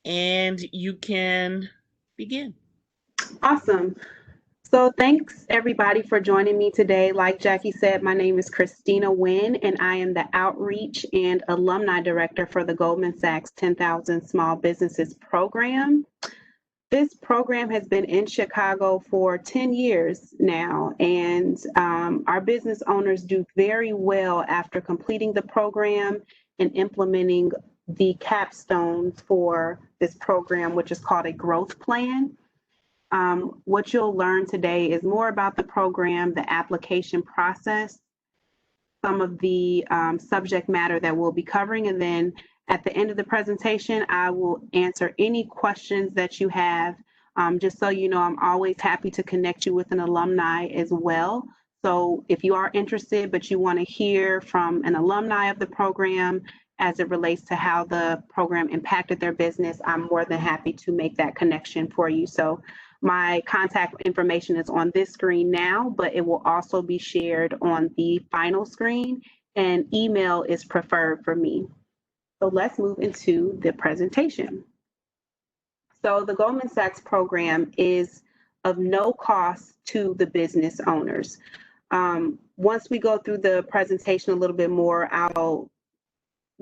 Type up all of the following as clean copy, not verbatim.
and you can begin. Awesome. So thanks everybody for joining me today. Like Jackie said, my name is Christina Wynn, and I am the Outreach and Alumni Director for the Goldman Sachs 10,000 Small Businesses Program. This program has been in Chicago for 10 years now, and our business owners do very well after completing the program and implementing the capstones for this program, which is called a growth plan. What you'll learn today is more about the program, the application process, some of the subject matter that we'll be covering, and then at the end of the presentation, I will answer any questions that you have. Just so you know, I'm always happy to connect you with an alumni as well. So if you are interested, but you want to hear from an alumni of the program as it relates to how the program impacted their business, I'm more than happy to make that connection for you. So my contact information is on this screen now, but it will also be shared on the final screen, and email is preferred for me. So let's move into the presentation. So the Goldman Sachs program is of no cost to the business owners. Once we go through the presentation a little bit more, I'll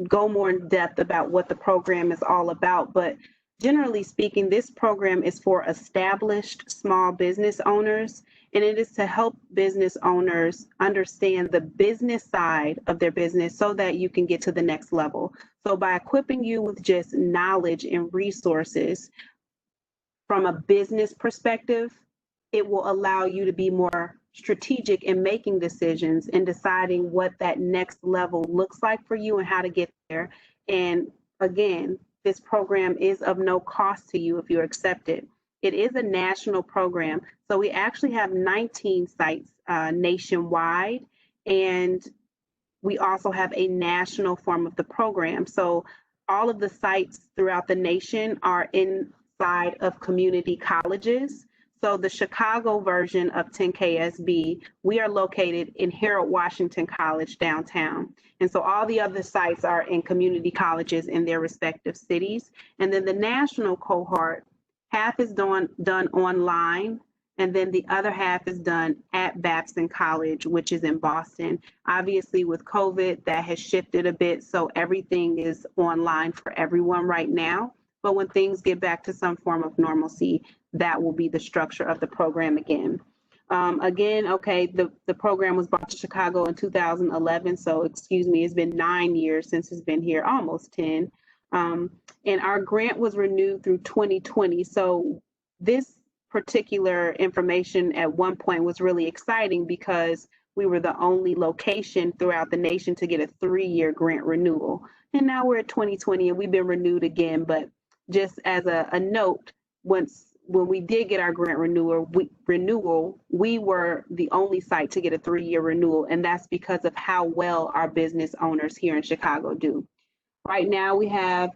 go more in depth about what the program is all about. But generally speaking, this program is for established small business owners, and it is to help business owners understand the business side of their business so that you can get to the next level. So by equipping you with just knowledge and resources from a business perspective, it will allow you to be more strategic in making decisions and deciding what that next level looks like for you and how to get there. And again, this program is of no cost to you if you accept it. It is a national program. So we actually have 19 sites nationwide, and we also have a national form of the program. So all of the sites throughout the nation are inside of community colleges. So the Chicago version of 10KSB, we are located in Harold Washington College downtown. And so all the other sites are in community colleges in their respective cities. And then the national cohort, half is done online, and then the other half is done at Babson College, which is in Boston. Obviously, with COVID, that has shifted a bit, so everything is online for everyone right now. But when things get back to some form of normalcy, that will be the structure of the program again. Okay, the program was brought to Chicago in 2011, so excuse me, it's been 9 years since it's been here, almost 10. Um, and our grant was renewed through 2020. So this particular information at one point was really exciting because we were the only location throughout the nation to get a 3-year grant renewal. And now we're at 2020 and we've been renewed again. But just as a note, when we did get our grant renewal, we were the only site to get a 3-year renewal, and that's because of how well our business owners here in Chicago do. Right now, we have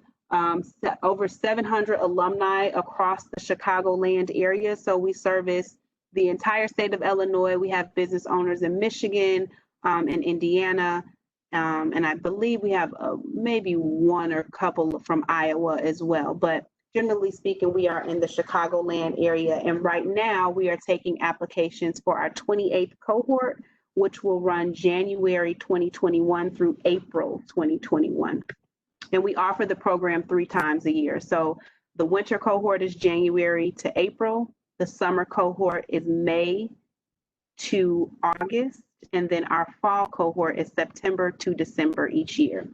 over 700 alumni across the Chicagoland area. So we service the entire state of Illinois. We have business owners in Michigan, in Indiana, and I believe we have maybe one or a couple from Iowa as well. But generally speaking, we are in the Chicagoland area. And right now, we are taking applications for our 28th cohort, which will run January 2021 through April 2021. And we offer the program 3 times a year. So the winter cohort is January to April. The summer cohort is May to August. And then our fall cohort is September to December each year.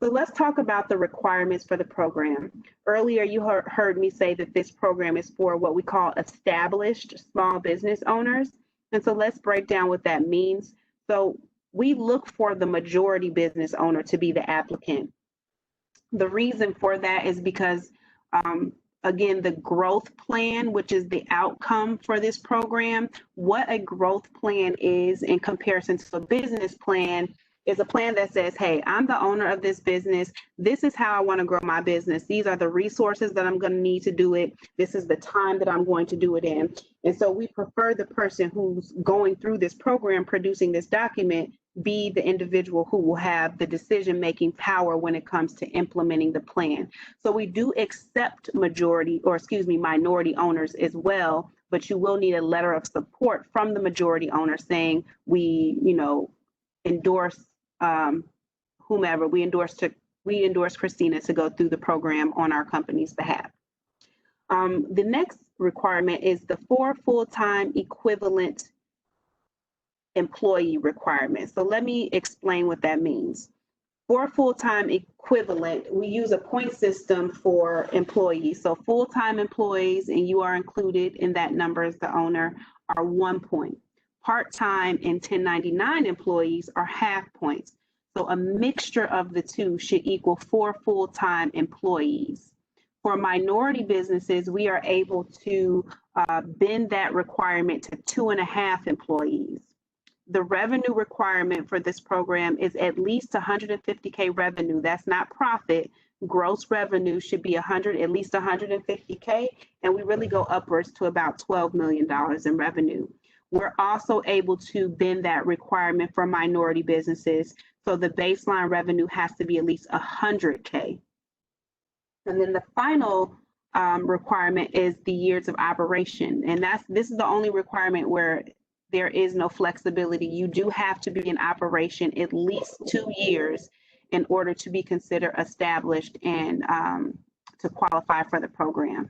So let's talk about the requirements for the program. Earlier, you heard me say that this program is for what we call established small business owners. And so let's break down what that means. So we look for the majority business owner to be the applicant. The reason for that is because, again, the growth plan, which is the outcome for this program, what a growth plan is in comparison to a business plan is a plan that says, hey, I'm the owner of this business. This is how I want to grow my business. These are the resources that I'm going to need to do it. This is the time that I'm going to do it in. And so we prefer the person who's going through this program, producing this document, be the individual who will have the decision-making power when it comes to implementing the plan. So we do accept minority owners as well, but you will need a letter of support from the majority owner saying we, endorse whomever we endorse Christina to go through the program on our company's behalf. The next requirement is the 4 full-time equivalent employee requirement. So let me explain what that means. For full-time equivalent, we use a point system for employees. So full-time employees, and you are included in that number as the owner, are 1 point. Part-time and 1099 employees are half points. So a mixture of the two should equal 4 full-time employees. For minority businesses, we are able to bend that requirement to 2.5 employees. The revenue requirement for this program is at least 150K revenue. That's not profit. Gross revenue should be at least 150K, and we really go upwards to about $12 million in revenue. We're also able to bend that requirement for minority businesses. So the baseline revenue has to be at least 100K. And then the final requirement is the years of operation. And this is the only requirement where there is no flexibility. You do have to be in operation at least 2 years in order to be considered established and to qualify for the program.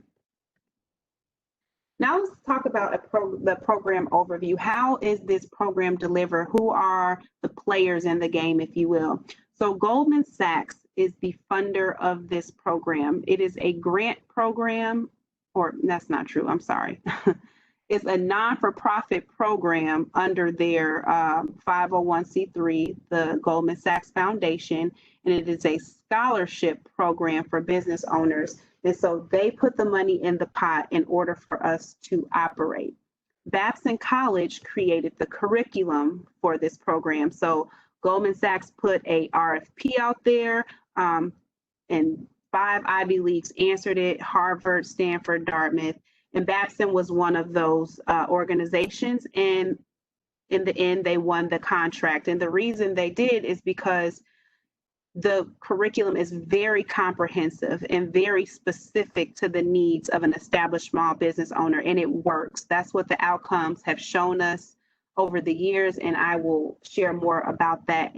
Now let's talk about the program overview. How is this program delivered? Who are the players in the game, if you will? So Goldman Sachs is the funder of this program. It is a grant program, or that's not true, I'm sorry. It's a non-for-profit program under their 501c3, the Goldman Sachs Foundation, and it is a scholarship program for business owners. And so they put the money in the pot in order for us to operate. Babson College created the curriculum for this program. So Goldman Sachs put a RFP out there, and 5 Ivy Leagues answered it: Harvard, Stanford, Dartmouth. And Babson was one of those organizations. And in the end, they won the contract. And the reason they did is because the curriculum is very comprehensive and very specific to the needs of an established small business owner, and it works. That's what the outcomes have shown us over the years, and I will share more about that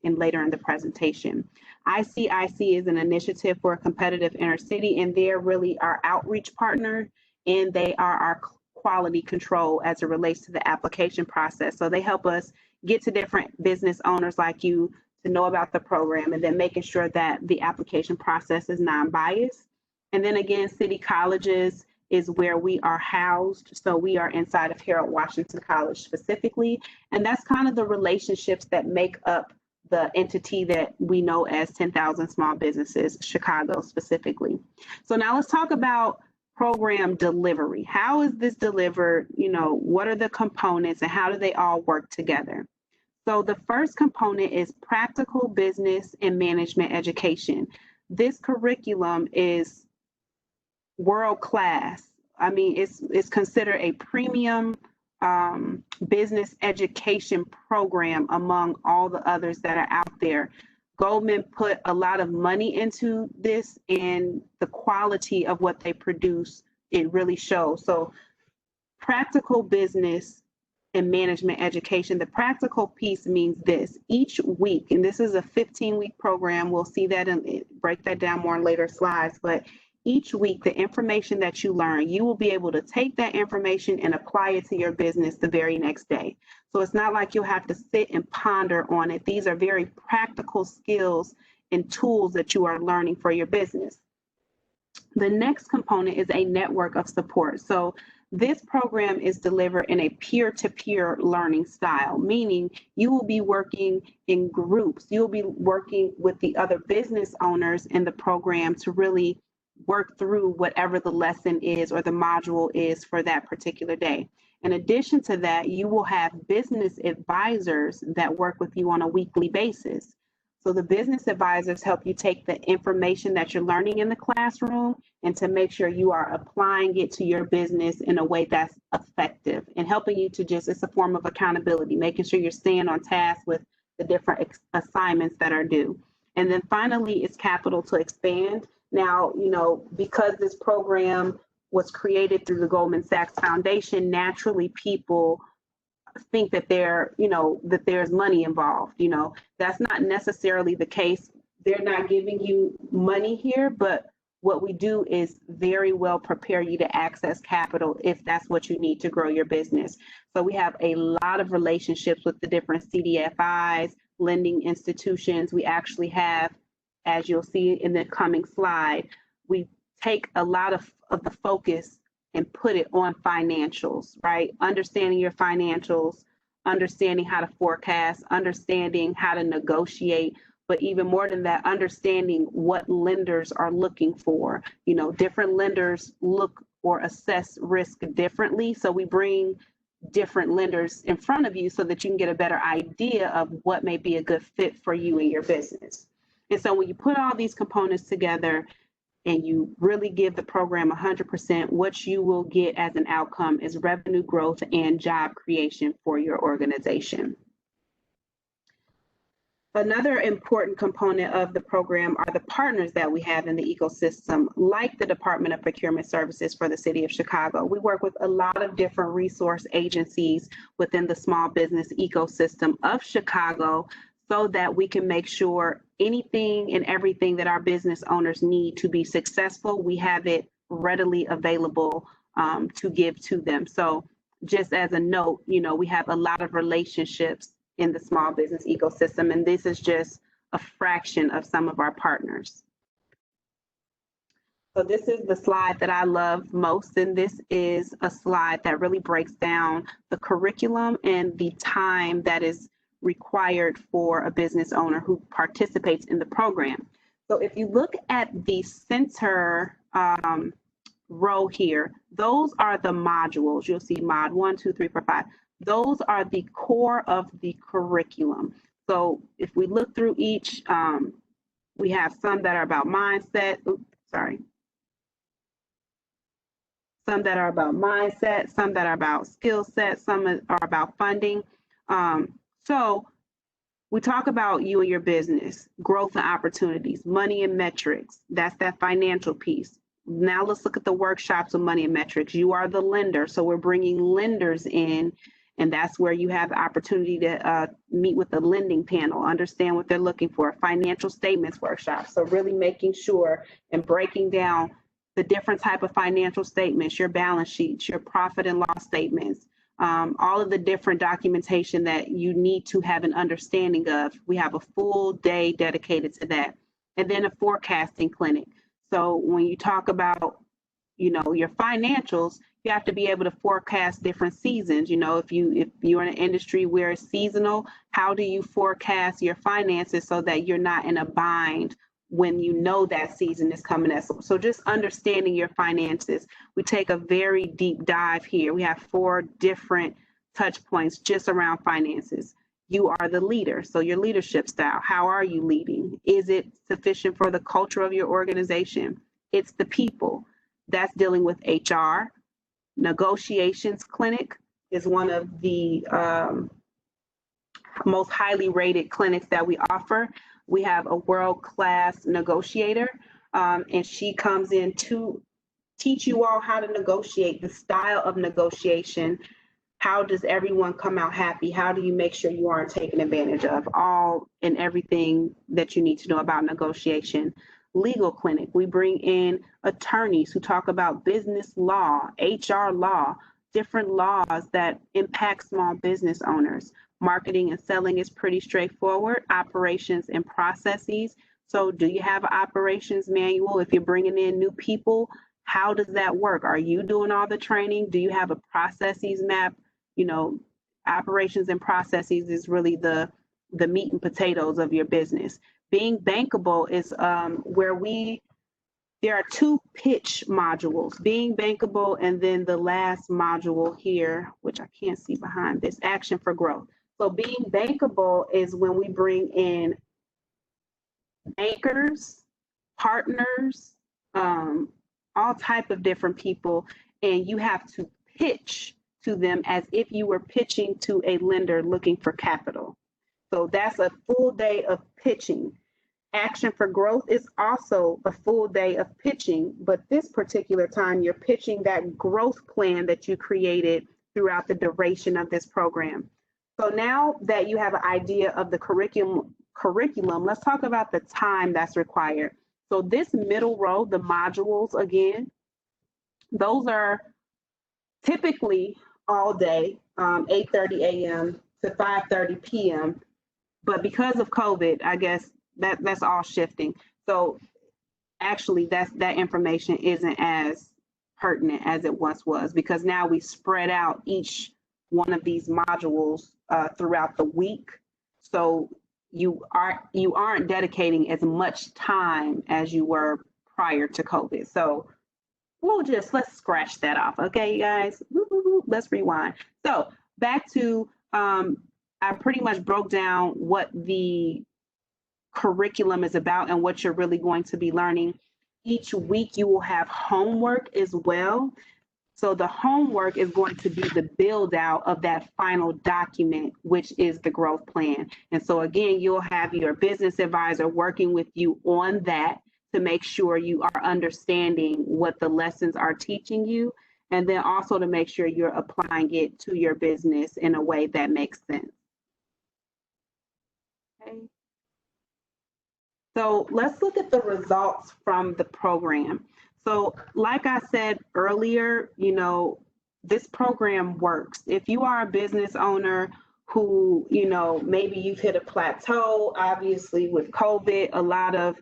later in the presentation. ICIC is an initiative for a competitive inner city, and they're really our outreach partner, and they are our quality control as it relates to the application process. So they help us get to different business owners like you to know about the program, and then making sure that the application process is non-biased. And then again, City Colleges is where we are housed. So we are inside of Harold Washington College specifically. And that's kind of the relationships that make up the entity that we know as 10,000 Small Businesses, Chicago specifically. So now let's talk about program delivery. How is this delivered? What are the components and how do they all work together? So the first component is practical business and management education. This curriculum is world-class. I mean, it's considered a premium business education program among all the others that are out there. Goldman put a lot of money into this, and the quality of what they produce, it really shows. So practical business and management education. The practical piece means this: each week, and this is a 15-week program, we'll see that and break that down more in later slides, but each week, the information that you learn, you will be able to take that information and apply it to your business the very next day. So it's not like you'll have to sit and ponder on it. These are very practical skills and tools that you are learning for your business. The next component is a network of support. So this program is delivered in a peer-to-peer learning style, meaning you will be working in groups. You'll be working with the other business owners in the program to really work through whatever the lesson is or the module is for that particular day. In addition to that, you will have business advisors that work with you on a weekly basis. So the business advisors help you take the information that you're learning in the classroom and to make sure you are applying it to your business in a way that's effective and helping you to it's a form of accountability, making sure you're staying on task with the different assignments that are due. And then finally is capital to expand. Now, because this program was created through the Goldman Sachs Foundation, naturally people think that that there's money involved. That's not necessarily the case. They're not giving you money here, but what we do is very well prepare you to access capital if that's what you need to grow your business. So we have a lot of relationships with the different CDFIs, lending institutions. We actually have, as you'll see in the coming slide, we take a lot of the focus and put it on financials, right? Understanding your financials, understanding how to forecast, understanding how to negotiate, but even more than that, understanding what lenders are looking for. Different lenders look or assess risk differently. So we bring different lenders in front of you so that you can get a better idea of what may be a good fit for you and your business. And so when you put all these components together and you really give the program 100%, what you will get as an outcome is revenue growth and job creation for your organization. Another important component of the program are the partners that we have in the ecosystem, like the Department of Procurement Services for the City of Chicago. We work with a lot of different resource agencies within the small business ecosystem of Chicago so that we can make sure anything and everything that our business owners need to be successful, we have it readily available to give to them. So just as a note, we have a lot of relationships in the small business ecosystem, and this is just a fraction of some of our partners. So this is the slide that I love most, and this is a slide that really breaks down the curriculum and the time that is required for a business owner who participates in the program. So if you look at the center row here, those are the modules. You'll see mod 1, 2, 3, 4, 5. Those are the core of the curriculum. So if we look through each, we have some that are about mindset. Some that are about mindset, some that are about skill sets, some are about funding. So we talk about you and your business, growth and opportunities, money and metrics. That's that financial piece. Now let's look at the workshops of money and metrics. You are the lender, so we're bringing lenders in, and that's where you have the opportunity to meet with the lending panel, understand what they're looking for. Financial statements workshop, so really making sure and breaking down the different type of financial statements, your balance sheets, your profit and loss statements, all of the different documentation that you need to have an understanding of. We have a full day dedicated to that. And then a forecasting clinic. So when you talk about, your financials, you have to be able to forecast different seasons. If you're in an industry where it's seasonal, how do you forecast your finances so that you're not in a bind when that season is coming up? So just understanding your finances. We take a very deep dive here. We have 4 different touch points just around finances. You are the leader. So your leadership style, how are you leading? Is it sufficient for the culture of your organization? It's the people. That's dealing with HR. Negotiations clinic is one of the most highly rated clinics that we offer. We have a world-class negotiator, and she comes in to teach you all how to negotiate, the style of negotiation. How does everyone come out happy? How do you make sure you aren't taken advantage of? All and everything that you need to know about negotiation. Legal clinic, we bring in attorneys who talk about business law, HR law, different laws that impact small business owners. Marketing and selling is pretty straightforward. Operations and processes. So do you have an operations manual? If you're bringing in new people, how does that work? Are you doing all the training? Do you have a processes map? Operations and processes is really the meat and potatoes of your business. Being bankable is where there are 2 pitch modules, being bankable, and then the last module here, which I can't see behind this, action for growth. So being bankable is when we bring in bankers, partners, all type of different people, and you have to pitch to them as if you were pitching to a lender looking for capital. So that's a full day of pitching. Action for Growth is also a full day of pitching, but this particular time you're pitching that growth plan that you created throughout the duration of this program. So now that you have an idea of the curriculum, let's talk about the time that's required. So this middle row, the modules again, those are typically all day, 8:30 a.m. to 5:30 p.m. But because of COVID, I guess that's all shifting. So actually, that information isn't as pertinent as it once was, because now we spread out each one of these modules throughout the week. So you aren't dedicating as much time as you were prior to COVID. So let's scratch that off. Okay, you guys, let's rewind. So back to, I pretty much broke down what the curriculum is about and what you're really going to be learning. Each week you will have homework as well. So the homework is going to be the build out of that final document, which is the growth plan. And so again, you'll have your business advisor working with you on that to make sure you are understanding what the lessons are teaching you, and then also to make sure you're applying it to your business in a way that makes sense. Okay. So let's look at the results from the program. So like I said earlier, this program works. If you are a business owner who, maybe you've hit a plateau, obviously with COVID, a lot of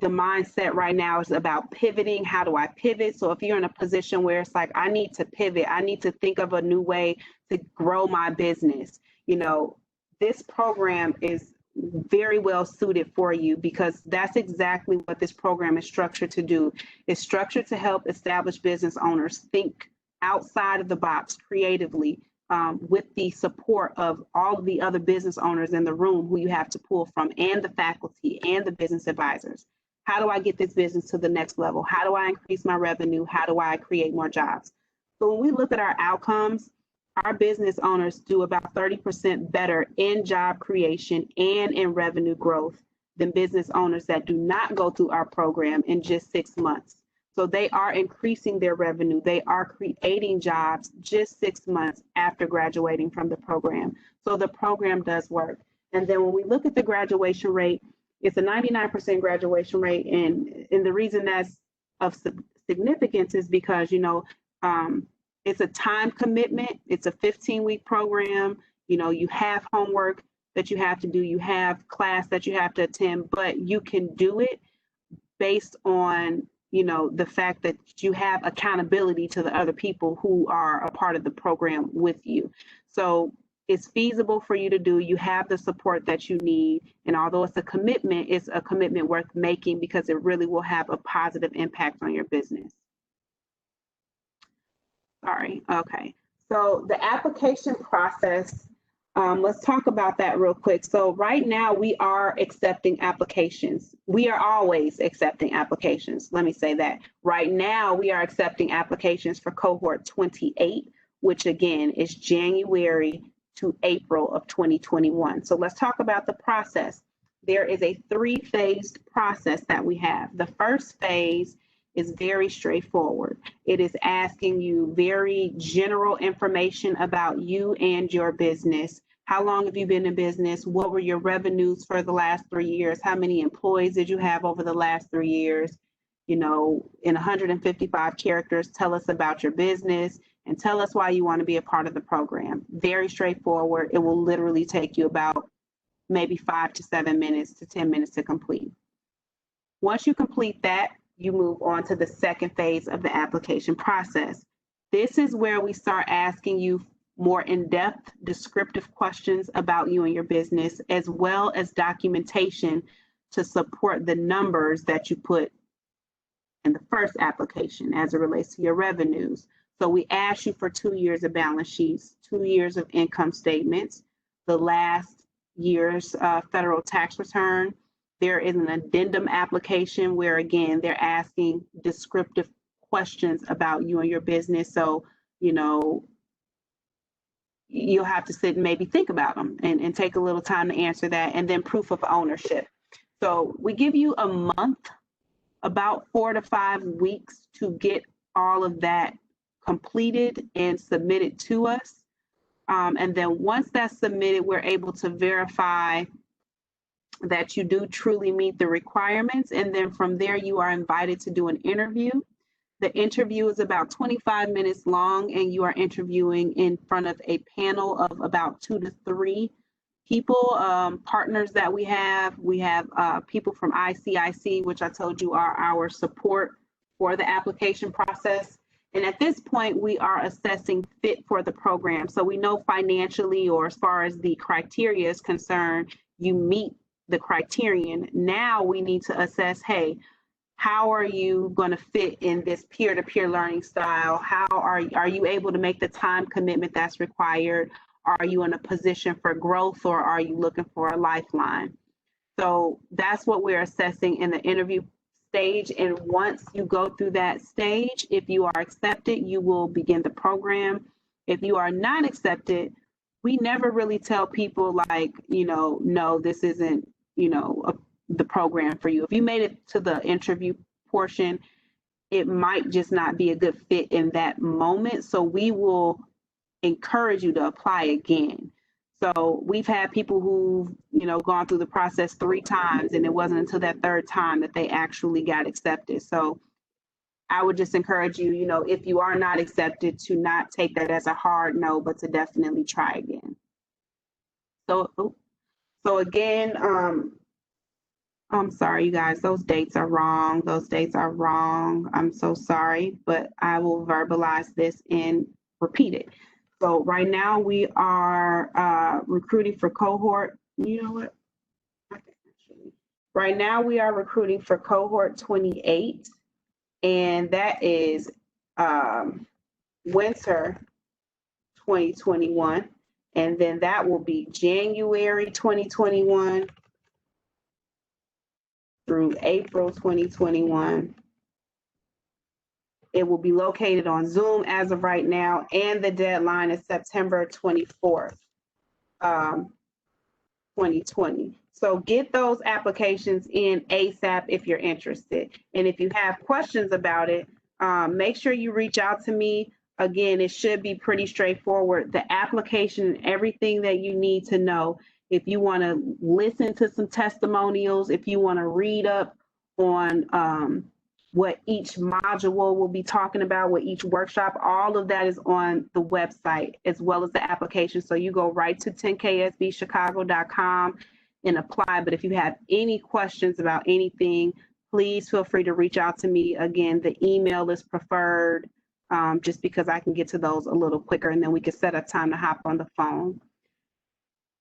the mindset right now is about pivoting. How do I pivot? So if you're in a position where it's like, I need to pivot, I need to think of a new way to grow my business, this program is very well suited for you, because that's exactly what this program is structured to do. It's structured to help established business owners think outside of the box creatively, with the support of all of the other business owners in the room who you have to pull from, and the faculty and the business advisors. How do I get this business to the next level? How do I increase my revenue? How do I create more jobs? So when we look at our outcomes, our business owners do about 30% better in job creation and in revenue growth than business owners that do not go through our program in just 6 months. So they are increasing their revenue. They are creating jobs just 6 months after graduating from the program. So the program does work. And then when we look at the graduation rate, it's a 99% graduation rate. And the reason that's of significance is because, it's a time commitment. It's a 15-week program. You have homework that you have to do. You have class that you have to attend, but you can do it based on, the fact that you have accountability to the other people who are a part of the program with you. So it's feasible for you to do. You have the support that you need. And although it's a commitment worth making, because it really will have a positive impact on your business. Sorry. Okay. So the application process, let's talk about that real quick. So right now we are accepting applications. We are always accepting applications. Let me say that. Right now we are accepting applications for cohort 28, which again is January to April of 2021. So let's talk about the process. There is a 3-phased process that we have. The first phase is very straightforward. It is asking you very general information about you and your business. How long have you been in business? What were your revenues for the last 3 years? How many employees did you have over the last 3 years? In 155 characters, tell us about your business and tell us why you want to be a part of the program. Very straightforward. It will literally take you about maybe 5 to 7 minutes to 10 minutes to complete. Once you complete that, you move on to the second phase of the application process. This is where we start asking you more in-depth descriptive questions about you and your business, as well as documentation to support the numbers that you put in the first application as it relates to your revenues. So we ask you for 2 years of balance sheets, 2 years of income statements, the last year's federal tax return. There is an addendum application where, again, they're asking descriptive questions about you and your business. So, you'll have to sit and maybe think about them and take a little time to answer that. And then proof of ownership. So we give you a month, about 4 to 5 weeks to get all of that completed and submitted to us. And then once that's submitted, we're able to verify that you do truly meet the requirements. And then from there, you are invited to do an interview. The interview is about 25 minutes long, and you are interviewing in front of a panel of about 2 to 3 people, partners that we have. We have people from ICIC, which I told you are our support for the application process. And at this point, we are assessing fit for the program. So we know financially, or as far as the criteria is concerned, you meet the criterion. Now we need to assess, hey, how are you going to fit in this peer-to-peer learning style? How are you able to make the time commitment that's required? Are you in a position for growth, or are you looking for a lifeline? So that's what we're assessing in the interview stage. And once you go through that stage, if you are accepted, you will begin the program. If you are not accepted, we never really tell people like, no, this isn't, the program for you. If you made it to the interview portion, it might just not be a good fit in that moment. So we will encourage you to apply again. So we've had people who've, gone through the process 3 times, and it wasn't until that 3rd time that they actually got accepted. So I would just encourage you, if you are not accepted, to not take that as a hard no, but to definitely try again. So again, I'm sorry, you guys, those dates are wrong. I'm so sorry, but I will verbalize this and repeat it. So right now we are recruiting for cohort. You know what? Right now we are recruiting for cohort 28, and that is winter 2021. And then that will be January 2021 through April 2021. It will be located on Zoom as of right now, and the deadline is September 24th, 2020. So get those applications in ASAP if you're interested. And if you have questions about it, make sure you reach out to me. Again, it should be pretty straightforward. The application, everything that you need to know. If you want to listen to some testimonials, if you want to read up on what each module will be talking about, what each workshop, all of that is on the website, as well as the application. So you go right to 10ksbchicago.com and apply. But if you have any questions about anything, please feel free to reach out to me. Again, the email is preferred, just because I can get to those a little quicker, and then we can set up time to hop on the phone.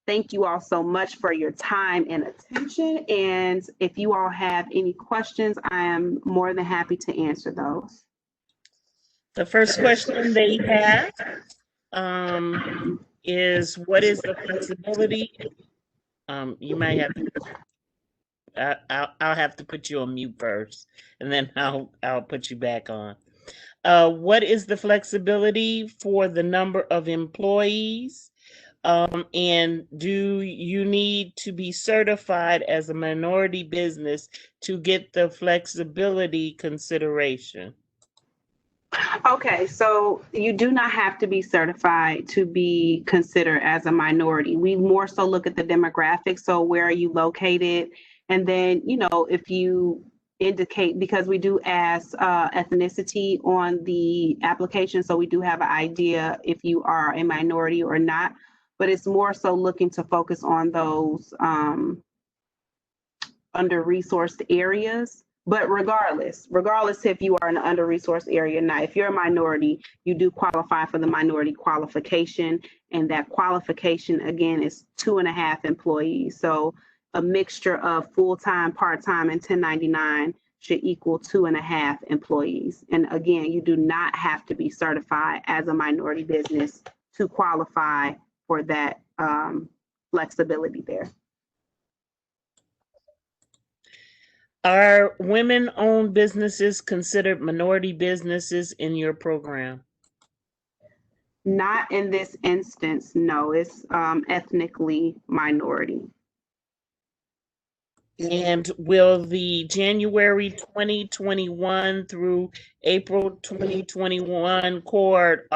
Thank you all so much for your time and attention. And if you all have any questions, I am more than happy to answer those. The first question they have is, what is the flexibility? You might have to, I'll have to put you on mute first, and then I'll put you back on. What is the flexibility for the number of employees? And do you need to be certified as a minority business to get the flexibility consideration? Okay, so you do not have to be certified to be considered as a minority. We more so look at the demographics. So where are you located? And then, if you indicate, because we do ask ethnicity on the application, so we do have an idea if you are a minority or not. But it's more so looking to focus on those under-resourced areas. But regardless if you are in an under-resourced area or not, if you're a minority, you do qualify for the minority qualification. And that qualification, again, is 2.5 employees. So a mixture of full-time, part-time, and 1099 should equal 2.5 employees. And again, you do not have to be certified as a minority business to qualify for that flexibility there. Are women-owned businesses considered minority businesses in your program? Not in this instance, no. It's ethnically minority. And will the January 2021 through April 2021 cohort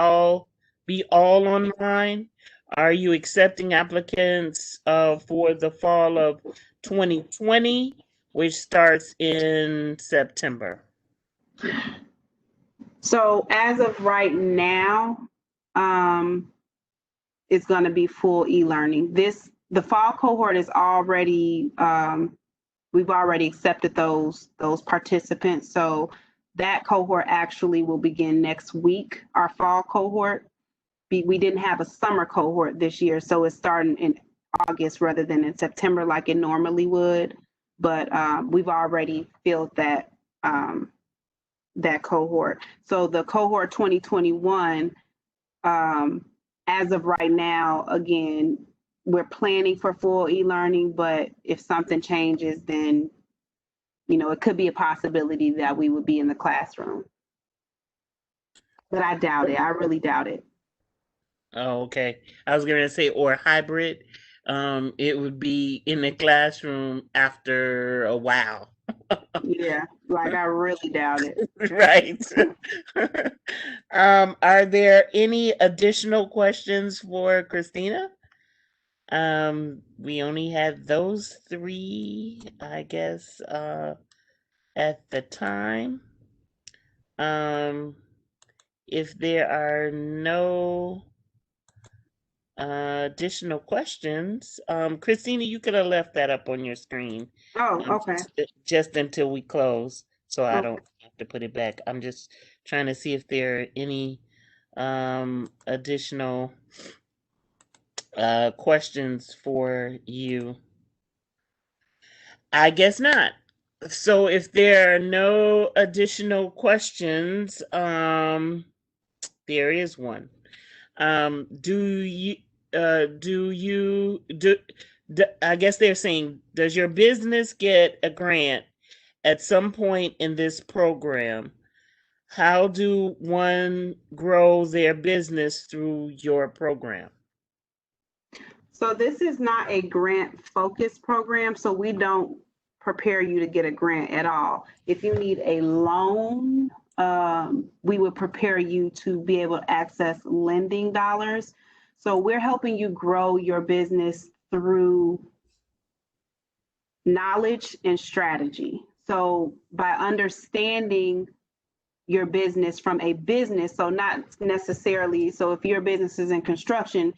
be all online? Are you accepting applicants for the fall of 2020, which starts in September? So as of right now, it's going to be full e-learning. The fall cohort is already we've already accepted those participants. So that cohort actually will begin next week. Our fall cohort. We didn't have a summer cohort this year, so it's starting in August rather than in September like it normally would. But we've already filled that cohort. So the cohort 2021, as of right now, again, we're planning for full e-learning, but if something changes, then it could be a possibility that we would be in the classroom. But I doubt it. I really doubt it. Oh, okay. I was going to say, or hybrid. It would be in the classroom after a while. Yeah, like I really doubt it. Right. Are there any additional questions for Christina? We only had those three, I guess, at the time. Um, if there are no additional questions, Christina, you could have left that up on your screen, Oh, okay. just until we close, so I Okay. don't have to put it back. I'm just trying to see if there are any additional questions for you. I guess not. So if there are no additional questions, there is one. Do you do you do I guess they're saying, does your business get a grant at some point in this program? How do one grow their business through your program? So this is not a grant focused program, so we don't prepare you to get a grant at all. If you need a loan, we would prepare you to be able to access lending dollars. So we're helping you grow your business through knowledge and strategy. So by understanding your business from a business, so not necessarily, so if your business is in construction,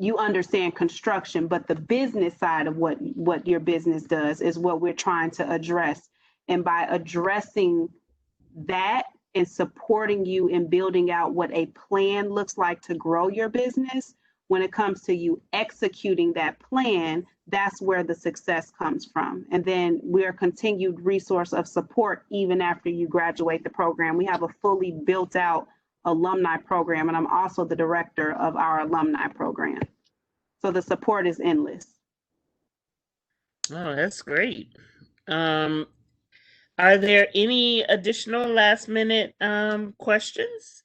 you understand construction, but the business side of what your business does is what we're trying to address. And by addressing that and supporting you in building out what a plan looks like to grow your business, when it comes to you executing that plan, that's where the success comes from. And then we're a continued resource of support even after you graduate the program. We have a fully built out alumni program, and I'm also the director of our alumni program. So the support is endless. Oh, that's great. Um, are there any additional last minute questions?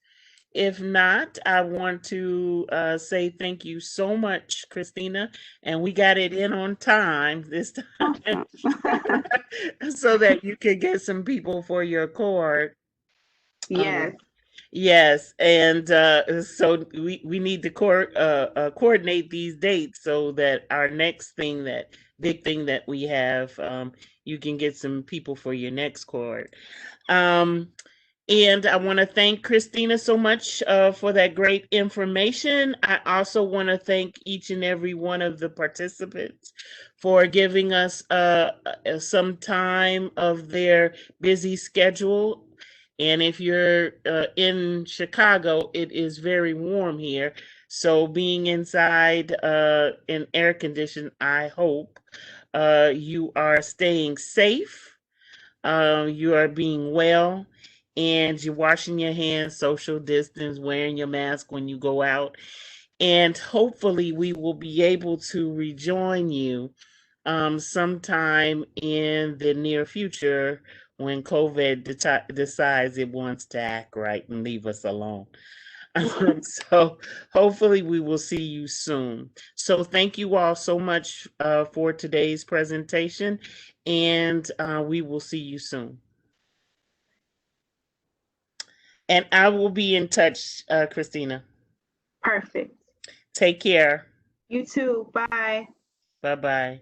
If not, I want to say thank you so much, Christina. And we got it in on time this time Awesome. so that you could get some people for your cohort. Yes. Yes, and so we need to coordinate these dates so that our next thing, that big thing that we have, you can get some people for your next cohort. Um, and I want to thank Christina so much for that great information. I also want to thank each and every one of the participants for giving us some time of their busy schedule. And if you're in Chicago, it is very warm here. So being inside in air condition, I hope you are staying safe, you are being well, and you're washing your hands, social distance, wearing your mask when you go out. And hopefully, we will be able to rejoin you sometime in the near future when COVID decides it wants to act right and leave us alone. So hopefully we will see you soon. So thank you all so much for today's presentation, and we will see you soon. And I will be in touch, Christina. Perfect. Take care. You too. Bye. Bye-bye.